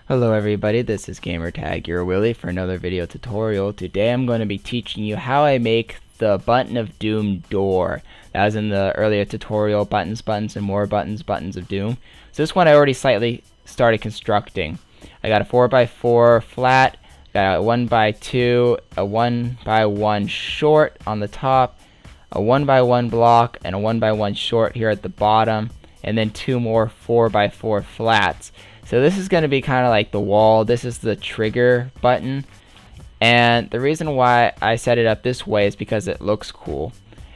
Hello everybody, this is Gamertag MrYourWilly for another video tutorial. Today I'm going to be teaching you how I make the Button of Doom door. That was in the earlier tutorial, buttons, and more buttons of doom. So this one I already slightly started constructing. I got a 4x4 flat, got a 1x2, a 1x1 short on the top, a 1x1 block, and a 1x1 short here at the bottom, and then two more 4x4 flats. So this is going to be kind of like the wall. This is the trigger button, and the reason why I set it up this way is because it looks cool,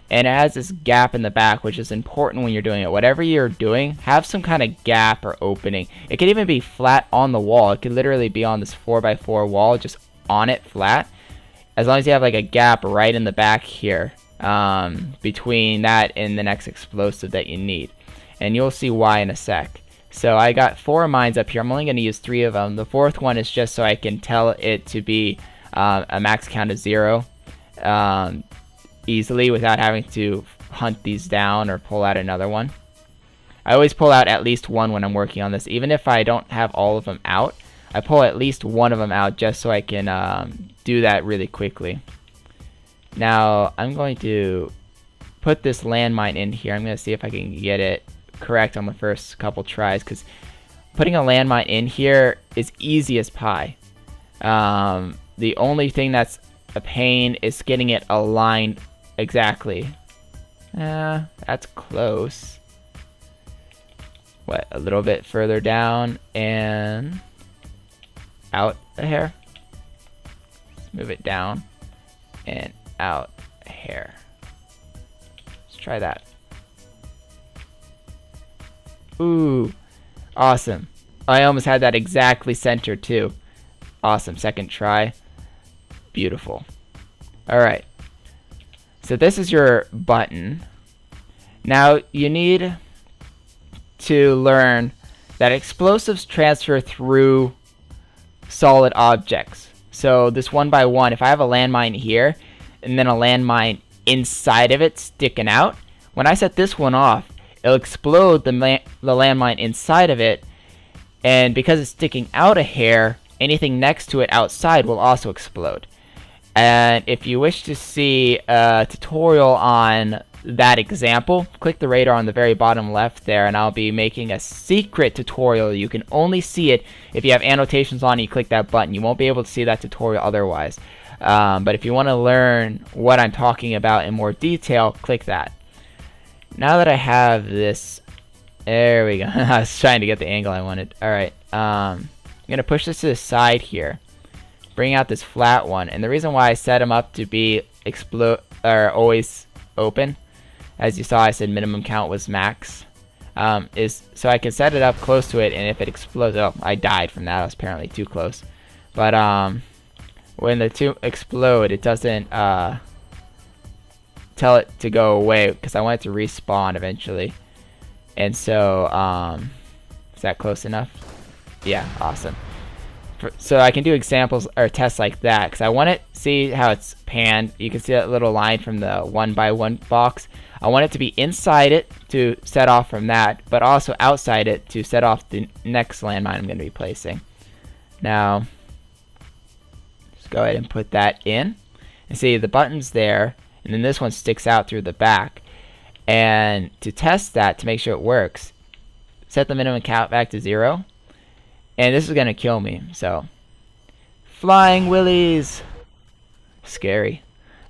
and it has this gap in the back, which is important when you're doing it. Whatever you're doing, have some kind of gap or opening. It could even be flat on the wall. It could literally be on this 4x4 wall, just on it flat, as long as you have like a gap right in the back here, between that and the next explosive that you need, and you'll see why in a sec. So I got 4 mines up here. I'm only going to use 3 of them. The 4th one is just so I can tell it to be a max count of 0 easily without having to hunt these down or pull out another one. I always pull out at least one when I'm working on this. Even if I don't have all of them out, I pull at least one of them out just so I can do that really quickly. Now I'm going to put this landmine in here. I'm going to see if I can get it correct on the first couple tries, because putting a landmine in here is easy as pie. The only thing that's a pain is getting it aligned exactly. That's close. What, a little bit further down and out a hair? Let's move it down and out a hair. Let's try that. Ooh, awesome. I almost had that exactly centered too. Awesome, second try. Beautiful. Alright, so this is your button. Now you need to learn that explosives transfer through solid objects. So this 1x1, if I have a landmine here and then a landmine inside of it sticking out, when I set this one off, it'll explode the landmine inside of it, and because it's sticking out a hair, anything next to it outside will also explode. And if you wish to see a tutorial on that example, click the radar on the very bottom left there, and I'll be making a secret tutorial. You can only see it if you have annotations on and you click that button. You won't be able to see that tutorial otherwise. But if you want to learn what I'm talking about in more detail, click that. Now that I have this, there we go. I was trying to get the angle I wanted. Alright, I'm going to push this to the side here. Bring out this flat one. And the reason why I set them up to be always open, as you saw I said minimum count was max, is so I can set it up close to it, and if it explodes, oh, I died from that. I was apparently too close. But when the two explode, it doesn't tell it to go away, because I want it to respawn eventually. And so is that close enough? Yeah, awesome. So I can do examples or tests like that, because I want it, see how it's panned. You can see that little line from the 1x1 box. I want it to be inside it to set off from that, but also outside it to set off the next landmine I'm going to be placing. Now just go ahead and put that in, and see the button's there, and then this one sticks out through the back. And to test that, to make sure it works, set the minimum count back to 0. And this is going to kill me, so. Flying willies! Scary.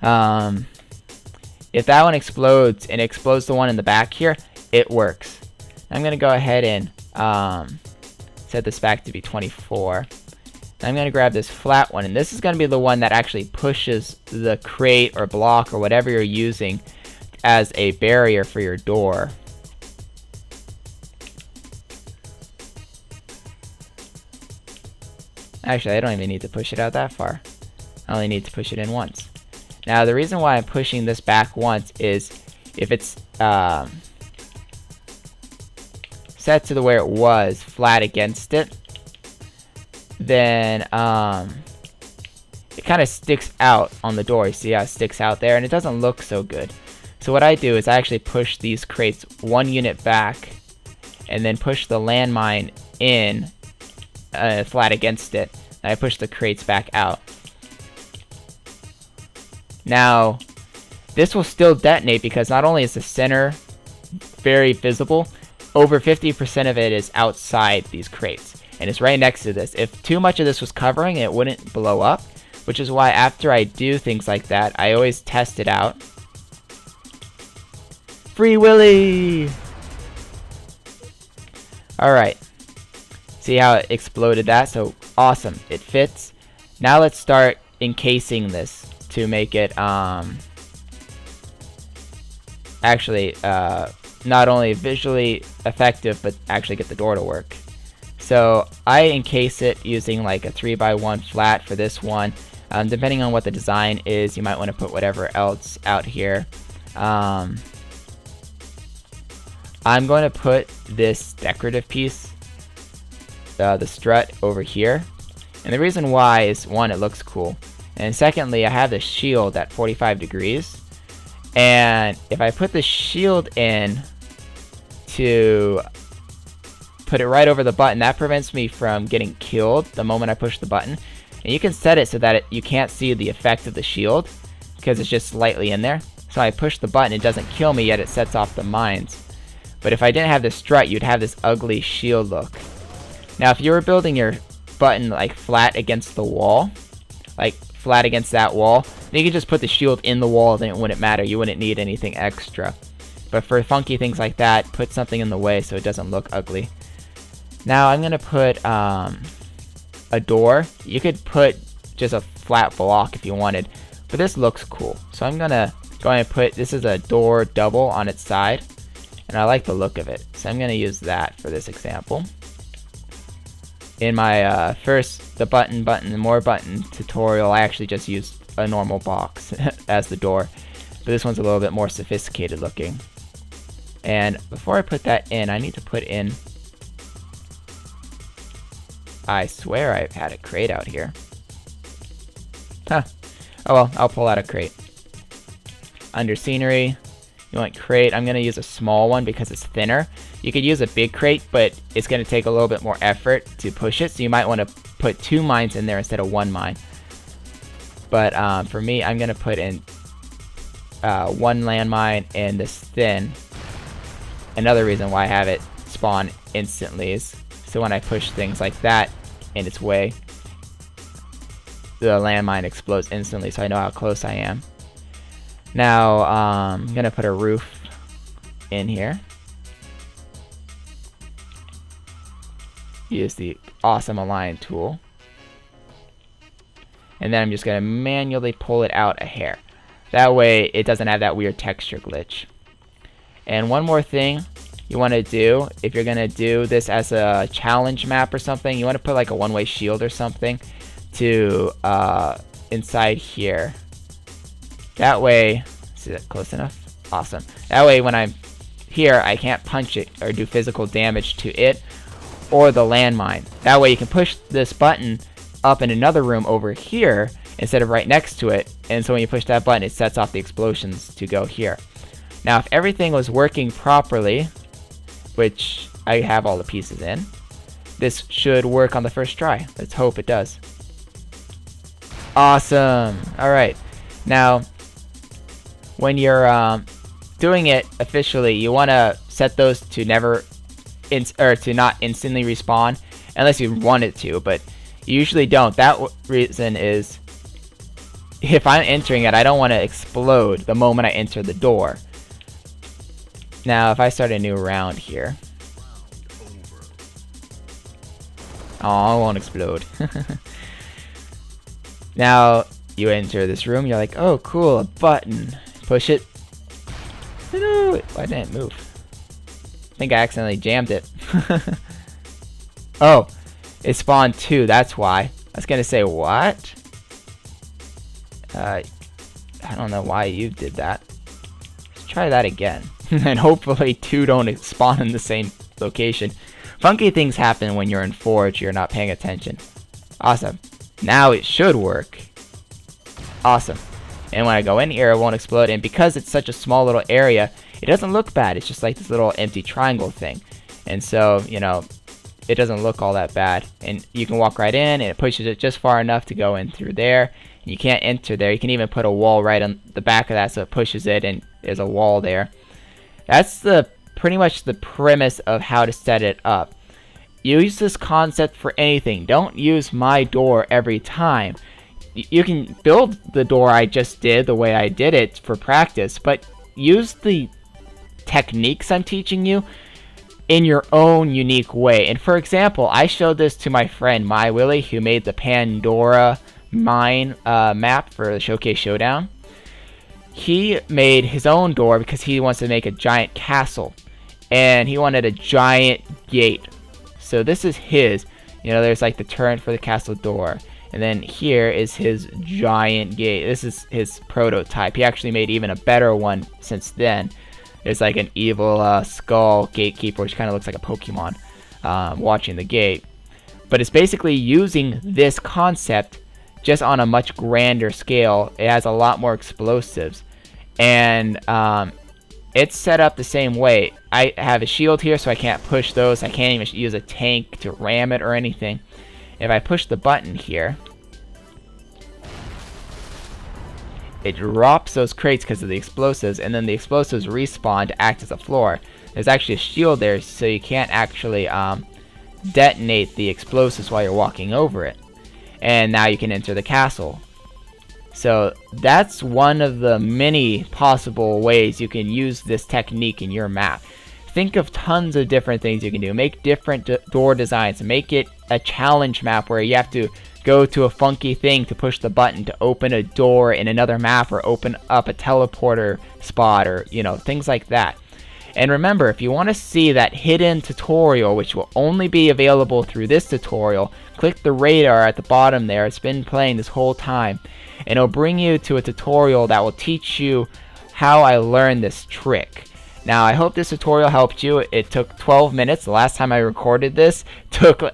If that one explodes, and it explodes the one in the back here, it works. I'm going to go ahead and set this back to be 24. I'm going to grab this flat one, and this is going to be the one that actually pushes the crate or block or whatever you're using as a barrier for your door. Actually, I don't even need to push it out that far. I only need to push it in once. Now, the reason why I'm pushing this back once is if it's set to the where it was, flat against it, then it kind of sticks out on the door. You see how it sticks out there, and it doesn't look so good. So what I do is I actually push these crates 1 unit back, and then push the landmine in flat against it. And I push the crates back out. Now, this will still detonate because not only is the center very visible, over 50% of it is outside these crates. And it's right next to this. If too much of this was covering, it wouldn't blow up. Which is why after I do things like that, I always test it out. Free Willy! Alright. See how it exploded that? So, awesome. It fits. Now let's start encasing this to make it, actually, not only visually effective, but actually get the door to work. So, I encase it using like a 3x1 flat for this one. Depending on what the design is, you might want to put whatever else out here. I'm going to put this decorative piece, the strut, over here. And the reason why is, one, it looks cool. And secondly, I have the shield at 45 degrees. And if I put the shield in to put it right over the button, that prevents me from getting killed the moment I push the button. And you can set it so that you can't see the effect of the shield because it's just slightly in there. So I push the button, it doesn't kill me, yet it sets off the mines. But if I didn't have this strut, you'd have this ugly shield look. Now, if you were building your button like flat against the wall, like flat against that wall, then you could just put the shield in the wall, then it wouldn't matter. You wouldn't need anything extra. But for funky things like that, put something in the way so it doesn't look ugly. Now I'm gonna put a door. You could put just a flat block if you wanted, but this looks cool. So I'm gonna go ahead and put, this is a door double on its side, and I like the look of it. So I'm gonna use that for this example. In my first more button tutorial, I actually just used a normal box as the door, but this one's a little bit more sophisticated looking. And before I put that in, I need to put in, I swear I've had a crate out here. Huh. Oh well, I'll pull out a crate. Under scenery, you want crate. I'm going to use a small one because it's thinner. You could use a big crate, but it's going to take a little bit more effort to push it, so you might want to put 2 mines in there instead of 1 mine. But for me, I'm going to put in 1 landmine in this thin. Another reason why I have it spawn instantly is so when I push things like that in its way, the landmine explodes instantly, so I know how close I am. Now, I'm going to put a roof in here. Use the awesome align tool. And then I'm just going to manually pull it out a hair. That way it doesn't have that weird texture glitch. And one more thing you want to do, if you're going to do this as a challenge map or something, you want to put like a one-way shield or something to inside here. That way, is that close enough? Awesome. That way when I'm here, I can't punch it or do physical damage to it or the landmine. That way you can push this button up in another room over here instead of right next to it, and so when you push that button, it sets off the explosions to go here. Now, if everything was working properly, which I have all the pieces in, this should work on the first try. Let's hope it does. Awesome. Alright. Now, when you're doing it officially, you want to set those to never to not instantly respawn unless you want it to, but you usually don't. That reason is if I'm entering it, I don't want to explode the moment I enter the door. Now, if I start a new round here, oh, it won't explode. Now, you enter this room, you're like, oh, cool, a button. Push it. No, why didn't it move? I think I accidentally jammed it. Oh, it spawned 2, that's why. I was gonna say, what? I don't know why you did that. Let's try that again. And hopefully 2 don't spawn in the same location. Funky things happen when you're in Forge, you're not paying attention. Awesome. Now it should work. Awesome. And when I go in here, it won't explode. And because it's such a small little area, it doesn't look bad. It's just like this little empty triangle thing. And so, you know, it doesn't look all that bad. And you can walk right in, and it pushes it just far enough to go in through there. You can't enter there. You can even put a wall right on the back of that, so it pushes it, and there's a wall there. That's pretty much the premise of how to set it up. Use this concept for anything. Don't use my door every time. You can build the door I just did the way I did it for practice, but use the techniques I'm teaching you in your own unique way. And for example, I showed this to my friend MyWilly, who made the Pandora mine map for the Showcase Showdown. He made his own door because he wants to make a giant castle, and he wanted a giant gate. So this is his. There's like the turret for the castle door, and then here is his giant gate. This is his prototype. He actually made even a better one since then. There's like an evil skull gatekeeper, which kind of looks like a Pokemon watching the gate. But it's basically using this concept just on a much grander scale. It has a lot more explosives, and it's set up the same way. I have a shield here, so I can't push those. I can't even use a tank to ram it or anything. If I push the button here, it drops those crates because of the explosives, and then the explosives respawn to act as a floor. There's actually a shield there, so you can't actually detonate the explosives while you're walking over it. And now you can enter the castle. So that's one of the many possible ways you can use this technique in your map. Think of tons of different things you can do. Make different door designs. Make it a challenge map where you have to go to a funky thing to push the button to open a door in another map, or open up a teleporter spot, or things like that. And remember, if you want to see that hidden tutorial, which will only be available through this tutorial, click the radar at the bottom there. It's been playing this whole time, and it'll bring you to a tutorial that will teach you how I learned this trick. Now, I hope this tutorial helped you. It took 12 minutes. The last time I recorded this,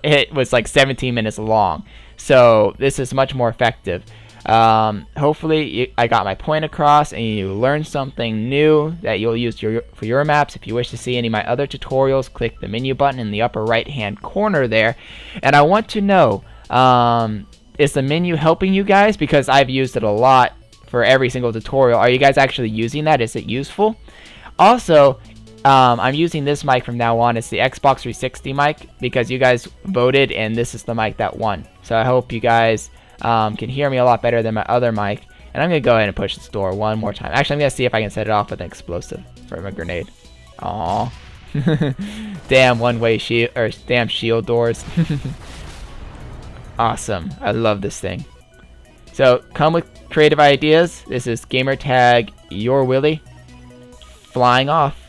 it was like 17 minutes long. So this is much more effective. Hopefully I got my point across, and you learned something new that you'll use for your maps. If you wish to see any of my other tutorials, click the menu button in the upper right hand corner there. And I want to know, is the menu helping you guys? Because I've used it a lot for every single tutorial. Are you guys actually using that? Is it useful? Also, I'm using this mic from now on. It's the Xbox 360 mic because you guys voted, and this is the mic that won. So I hope you guys can hear me a lot better than my other mic. And I'm going to go ahead and push this door one more time. Actually, I'm going to see if I can set it off with an explosive from a grenade. Aww. Damn one-way shield, or damn shield doors. Awesome. I love this thing. So come with creative ideas. This is gamertag MrYourWilly, flying off.